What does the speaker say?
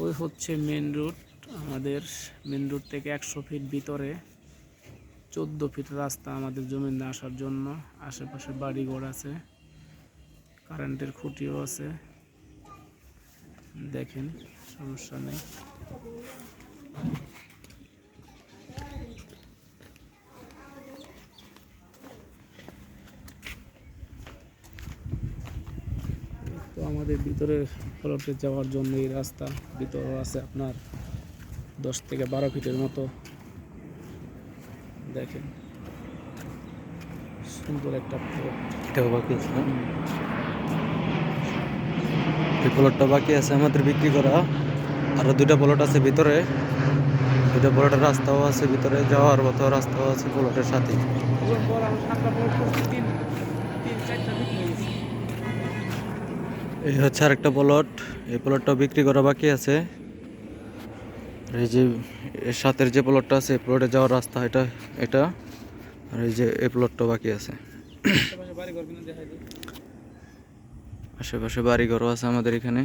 ওই হচ্ছে main route. আমাদের মেন রুট থেকে 100 ফিট ভিতরে 14 ফিট রাস্তা আমাদের জমিনে আসার জন্য। আশেপাশে বাড়িঘর আছে, কারেন্টের খুঁটিও আছে, দেখেন, সমস্যা নেই। তো আমাদের ভিতরে প্লটে যাওয়ার জন্য এই রাস্তা, ভিতরেও আছে আপনার 10 থেকে 12 ফিটের মতো। দেখেন, সুন্দর একটা প্লট। এটাও বাকি আছে না? এই প্লটটা বাকি আছে আমাদের বিক্রি করা। আরো 2টা প্লট আছে ভিতরে, 2টা প্লটের রাস্তাও আছে, ভিতরে যাওয়ার মতো রাস্তাও আছে প্লটের সাথে। এই হচ্ছে আরেকটা প্লট, এই প্লটটা বিক্রি করা বাকি আছে। এই যে এর সাথের যে প্লটটা আছে, প্লটে যাওয়ার রাস্তা এটা এটা আর এই যে এই প্লটটা বাকি আছে। আশেপাশে বাড়ি ঘরও আছে আমাদের এখানে।